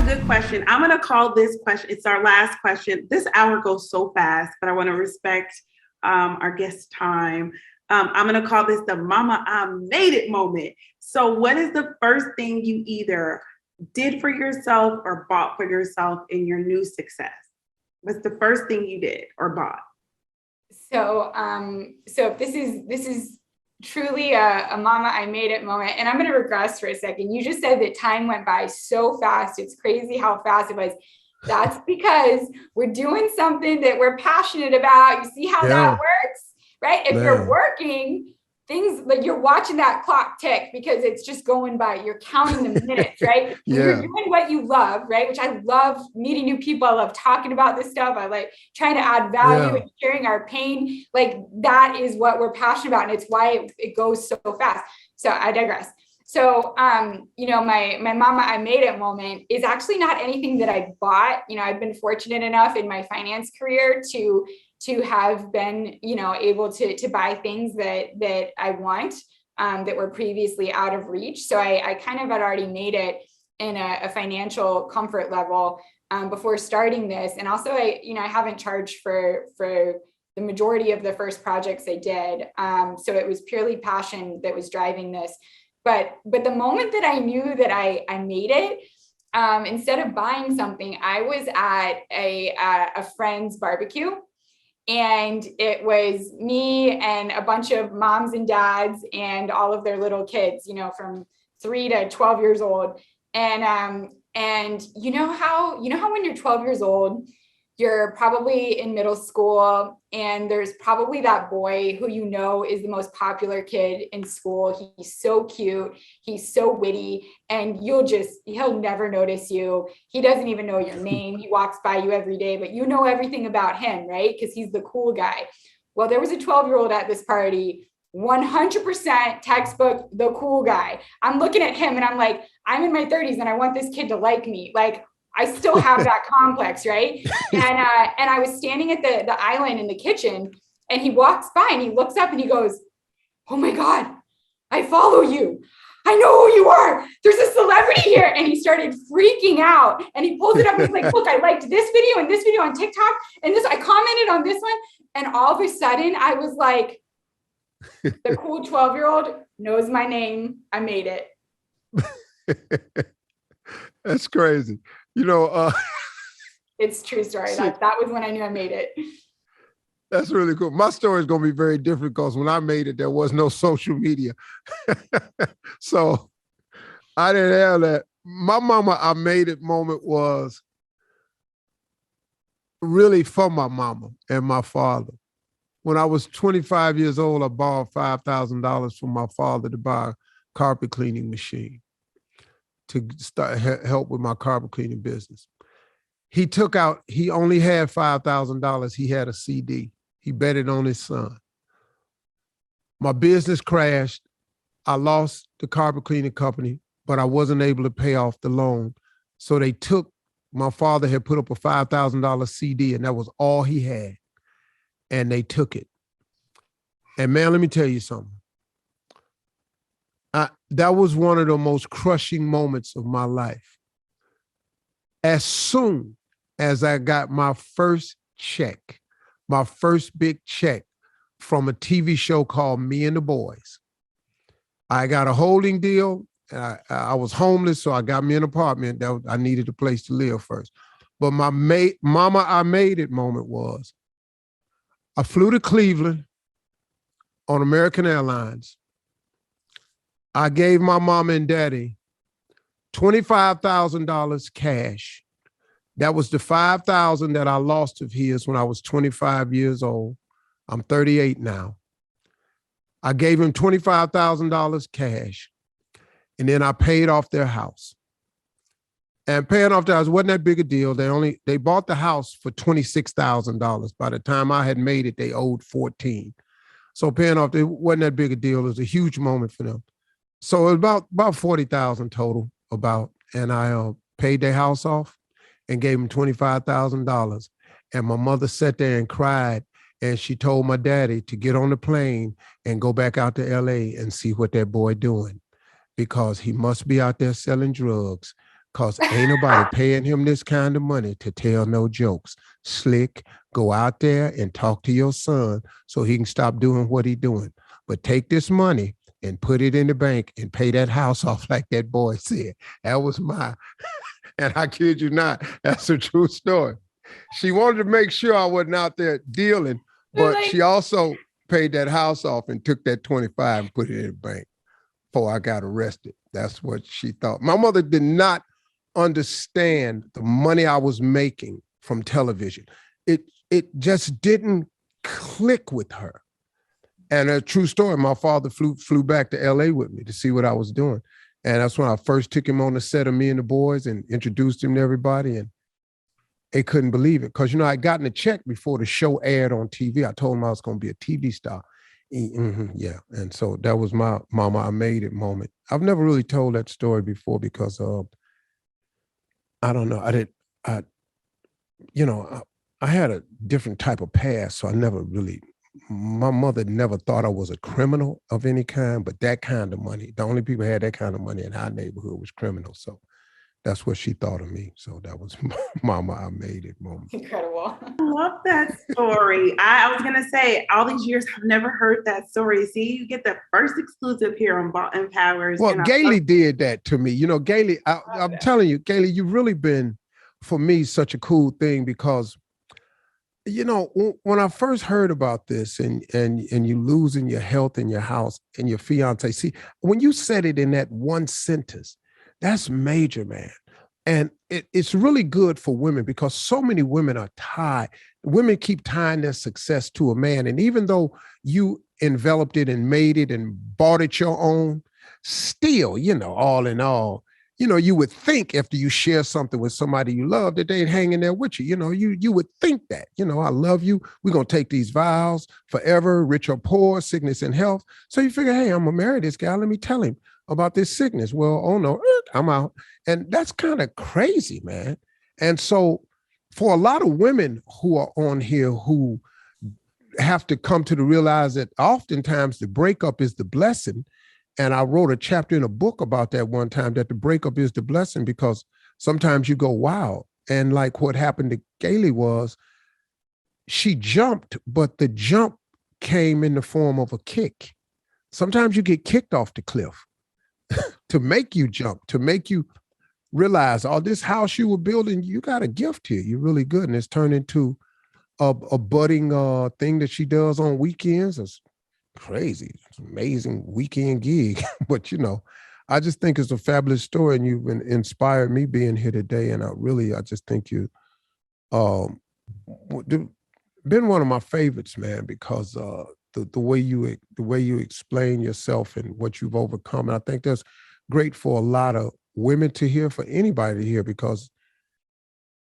good question. I'm going to call this question, it's our last question. This hour goes so fast, but I want to respect our guest time. I'm going to call this the Mama I Made It moment. So what is the first thing you either did for yourself or bought for yourself in your new success? What's the first thing you did or bought? So this is truly a Mama I Made It moment. And I'm going to regress for a second. You just said that time went by so fast. It's crazy how fast it was. That's because we're doing something that we're passionate about. You see how that works, right? If you're working, things like you're watching that clock tick because it's just going by. You're counting the minutes, right? You're doing what you love, right? Which I love meeting new people. I love talking about this stuff. I like trying to add value and sharing our pain. Like that is what we're passionate about. And it's why it goes so fast. So I digress. So, my Mama I Made It moment is actually not anything that I bought. I've been fortunate enough in my finance career to have been, able to buy things that I want, that were previously out of reach. So I kind of had already made it in a financial comfort level before starting this. And also I haven't charged for the majority of the first projects I did. So it was purely passion that was driving this. But the moment that I knew that I made it, instead of buying something, I was at a friend's barbecue. And it was me and a bunch of moms and dads and all of their little kids, from 3 to 12 years old. And you know how when you're 12 years old, you're probably in middle school and there's probably that boy who is the most popular kid in school. He's so cute. He's so witty and he'll never notice you. He doesn't even know your name. He walks by you every day, but you know everything about him, right? Because he's the cool guy. Well, there was a 12-year-old at this party, 100% textbook, the cool guy. I'm looking at him and I'm like, I'm in my 30s and I want this kid to like me. Like, I still have that complex, right? And I was standing at the island in the kitchen and he walks by and he looks up and he goes, "Oh my God, I follow you. I know who you are. There's a celebrity here." And he started freaking out and he pulls it up and he's like, "Look, I liked this video and this video on TikTok and I commented on this one." And all of a sudden I was like, the cool 12-year-old knows my name. I made it. That's crazy. It's true story. That was when I knew I made it. That's really cool. My story is going to be very different because when I made it, there was no social media. So I didn't have that. My Mama I Made It moment was really for my mama and my father. When I was 25 years old, I borrowed $5,000 from my father to buy a carpet cleaning machine to start help with my carpet cleaning business. He only had $5,000. He had a CD. He bet it on his son. My business crashed. I lost the carpet cleaning company, but I wasn't able to pay off the loan. So my father had put up a $5,000 CD and that was all he had. And they took it. And man, let me tell you something. That was one of the most crushing moments of my life. As soon as I got my first check, my first big check from a TV show called Me and the Boys, I got a holding deal. I was homeless, so I got me an apartment. I needed a place to live first. But my Mama I Made It moment was, I flew to Cleveland on American Airlines. I gave my mom and daddy $25,000 cash. That was the $5,000 that I lost of his when I was 25 years old. I'm 38 now. I gave him $25,000 cash, and then I paid off their house. And paying off the house wasn't that big a deal. They bought the house for $26,000. By the time I had made it, they owed $14,000. So paying off, it wasn't that big a deal. It was a huge moment for them. So it was about $40,000 total and I paid their house off and gave them $25,000. And my mother sat there and cried, and she told my daddy to get on the plane and go back out to LA and see what that boy doing, because he must be out there selling drugs, because ain't nobody paying him this kind of money to tell no jokes. Slick, go out there and talk to your son so he can stop doing what he's doing. But take this money and put it in the bank and pay that house off like that boy said. That was and I kid you not, that's a true story. She wanted to make sure I wasn't out there dealing, but she also paid that house off and took that 25 and put it in the bank before I got arrested. That's what she thought. My mother did not understand the money I was making from television. It just didn't click with her. And a true story, my father flew back to LA with me to see what I was doing. And that's when I first took him on the set of Me and the Boys and introduced him to everybody. And they couldn't believe it. Because, I'd gotten a check before the show aired on TV. I told him I was going to be a TV star. Yeah. And so that was my Mama, I Made It moment. I've never really told that story before because I don't know. I had a different type of past. So my mother never thought I was a criminal of any kind, but that kind of money, the only people who had that kind of money in our neighborhood was criminals. So that's what she thought of me. So that was Mama, I Made It moment. Incredible. I love that story. I was going to say, all these years, I've never heard that story. See, you get the first exclusive here on Boston Powers. Well, Galey did that to me. Galey, I'm telling you, Galey, you've really been, for me, such a cool thing because when I first heard about this and you losing your health and your house and your fiance, see, when you said it in that one sentence, that's major, man. And it's really good for women because so many women are tied. Women keep tying their success to a man. And even though you enveloped it and made it and bought it your own, still, all in all, you would think after you share something with somebody you love that they'd hang in there with you. You would think that, I love you. We're going to take these vows forever, rich or poor, sickness and health. So you figure, hey, I'm going to marry this guy. Let me tell him about this sickness. Well, oh no, I'm out. And that's kind of crazy, man. And so for a lot of women who are on here who have to come to realize that oftentimes the breakup is the blessing. And I wrote a chapter in a book about that one time, that the breakup is the blessing because sometimes you go wild. And like what happened to Galey was she jumped, but the jump came in the form of a kick. Sometimes you get kicked off the cliff to make you jump, to make you realize, this house you were building, you got a gift here. You're really good. And it's turned into a budding thing that she does on weekends. It's crazy. It's an amazing weekend gig. But, I just think it's a fabulous story and you've inspired me being here today. And I just think you been one of my favorites, man, because the way you explain yourself and what you've overcome. And I think that's great for a lot of women to hear, for anybody to hear, because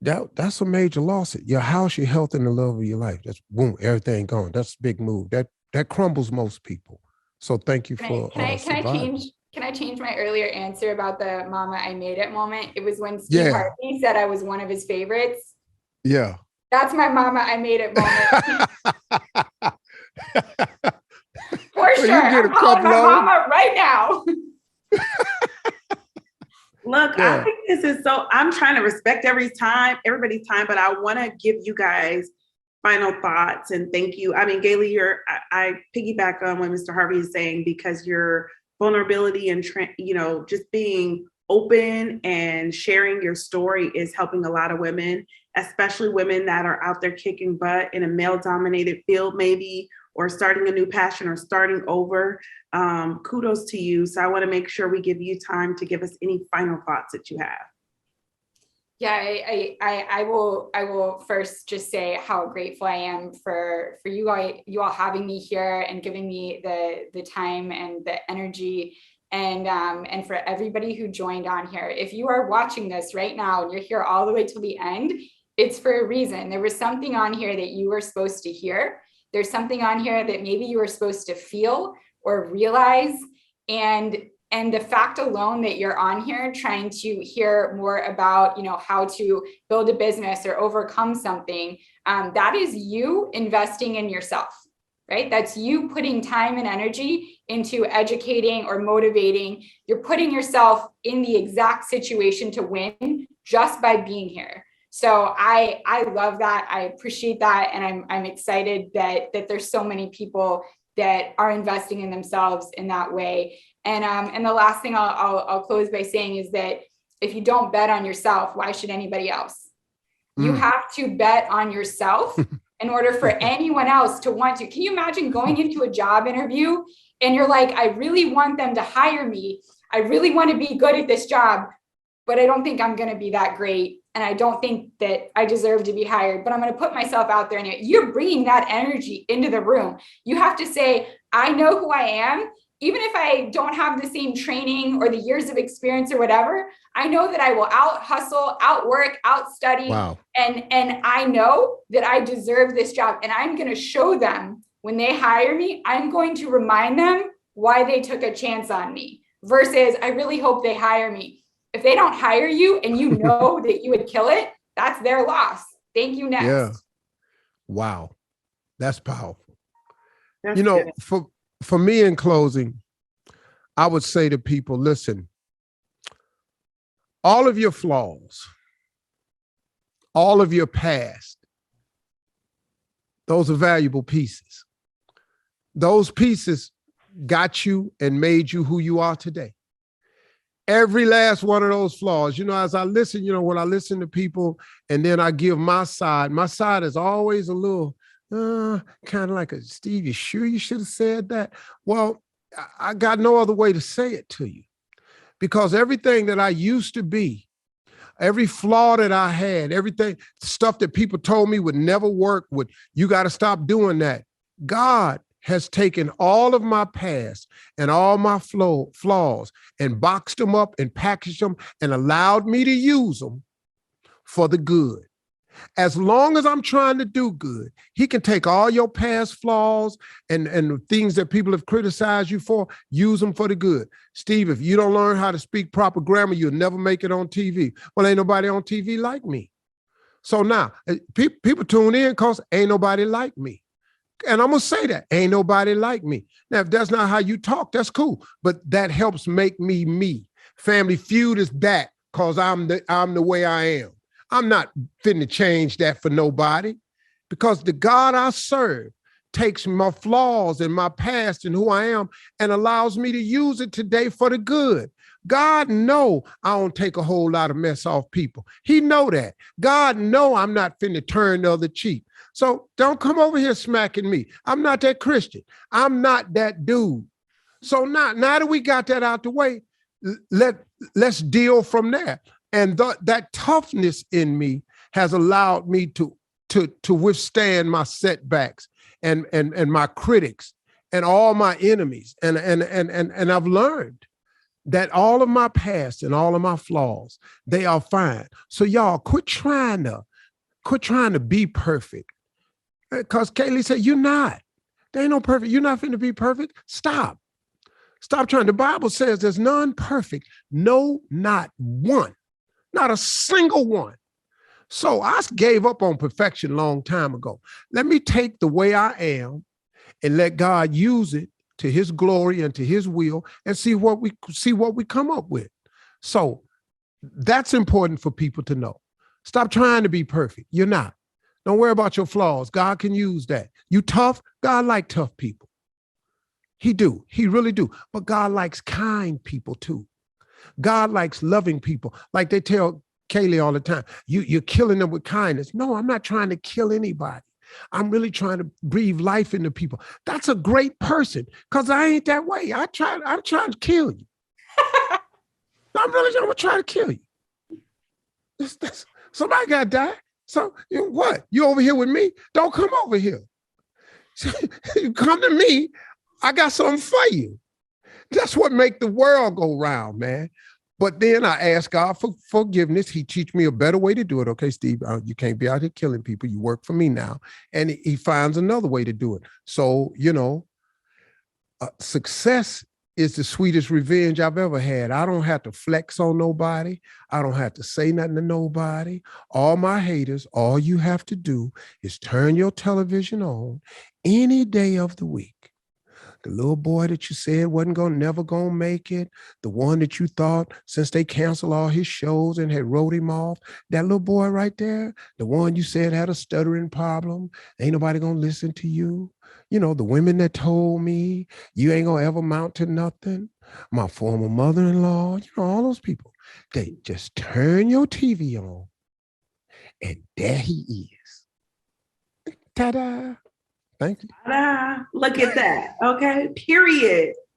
that's a major loss. Your house, your health, and the love of your life. That's boom, everything gone. That's a big move. That crumbles most people. So thank you for Can I change my earlier answer about the Mama, I Made It moment? It was when Steve Harvey said I was one of his favorites. Yeah. That's my Mama, I Made It moment. For sure. I'm calling my mama right now. Look, I think this is I'm trying to respect everybody's time, but I want to give you guys final thoughts and thank you. I mean, Galey, I piggyback on what Mr. Harvey is saying, because your vulnerability and, just being open and sharing your story is helping a lot of women, especially women that are out there kicking butt in a male-dominated field, maybe, or starting a new passion or starting over. Kudos to you. So I want to make sure we give you time to give us any final thoughts that you have. Yeah, I will first just say how grateful I am for you all having me here and giving me the time and the energy, and for everybody who joined on here. If you are watching this right now and you're here all the way till the end, it's for a reason. There was something on here that you were supposed to hear. There's something on here that maybe you were supposed to feel or realize, and the fact alone that you're on here trying to hear more about, how to build a business or overcome something, that is you investing in yourself, right? That's you putting time and energy into educating or motivating. You're putting yourself in the exact situation to win just by being here. So I love that. I appreciate that. And I'm excited that there's so many people that are investing in themselves in that way. And the last thing I'll close by saying is that if you don't bet on yourself, why should anybody else? You have to bet on yourself in order for anyone else to want to. Can you imagine going into a job interview and you're like, I really want them to hire me. I really want to be good at this job, but I don't think I'm going to be that great. And I don't think that I deserve to be hired, but I'm going to put myself out there anyway. You're bringing that energy into the room. You have to say, I know who I am. Even if I don't have the same training or the years of experience or whatever, I know that I will out hustle, outwork, outstudy. Wow. And I know that I deserve this job. And I'm going to show them when they hire me, I'm going to remind them why they took a chance on me versus I really hope they hire me. If they don't hire you and you know that you would kill it, that's their loss. Thank you. Next. Yeah. Wow. That's powerful. That's you know, good. for me in closing, I would say to people, listen, all of your flaws, all of your past, those are valuable pieces. Those pieces got you and made you who you are today. Every last one of those flaws, as I listen, when I listen to people and then I give my side is always a little, kind of like Steve, you sure you should have said that? Well, I got no other way to say it to you because everything that I used to be, every flaw that I had, everything, stuff that people told me would never work, you got to stop doing that. God has taken all of my past and all my flaws and boxed them up and packaged them and allowed me to use them for the good. As long as I'm trying to do good, he can take all your past flaws and the things that people have criticized you for, use them for the good. Steve, if you don't learn how to speak proper grammar, you'll never make it on TV. Well, ain't nobody on TV like me. So now people tune in because ain't nobody like me. And I'm going to say that, ain't nobody like me. Now, if that's not how you talk, that's cool. But that helps make me me. Family Feud is that because I'm the way I am. I'm not fitting to change that for nobody because the God I serve takes my flaws and my past and who I am and allows me to use it today for the good. God know I don't take a whole lot of mess off people. He know that. God know I'm not finna turn the other cheek. So don't come over here smacking me. I'm not that Christian. I'm not that dude. So now that we got that out the way, let's deal from there. And that toughness in me has allowed me to withstand my setbacks and my critics and all my enemies. And I've learned that all of my past and all of my flaws, they are fine. So y'all quit trying to be perfect. Because Kaylee said, you're not. There ain't no perfect. You're not finna be perfect. Stop trying. The Bible says there's none perfect. No, not one. Not a single one. So I gave up on perfection a long time ago. Let me take the way I am and let God use it to his glory and to his will and see what we come up with. So that's important for people to know. Stop trying to be perfect. You're not. Don't worry about your flaws. God can use that. You tough? God like tough people. He do. He really do. But God likes kind people too. God likes loving people. Like they tell Kaylee all the time, you're killing them with kindness. No, I'm not trying to kill anybody. I'm really trying to breathe life into people. That's a great person because I ain't that way. I'm trying to kill you. I'm gonna try to kill you. Somebody got to die. So what? You over here with me? Don't come over here. You come to me. I got something for you. That's what make the world go round, man. But then I ask God for forgiveness. He teach me a better way to do it. Okay, Steve, you can't be out here killing people. You work for me now. And he finds another way to do it. So, success is the sweetest revenge I've ever had. I don't have to flex on nobody. I don't have to say nothing to nobody. All my haters, all you have to do is turn your television on any day of the week. The little boy that you said wasn't never gonna make it, the one that you thought since they canceled all his shows and had wrote him off, that little boy right there, the one you said had a stuttering problem, ain't nobody gonna listen to you. You know, the women that told me you ain't gonna ever amount to nothing, my former mother-in-law, you know, all those people. They just turn your TV on and there he is. Ta-da. Thank you. Ta-da. Look at that. Okay. Period.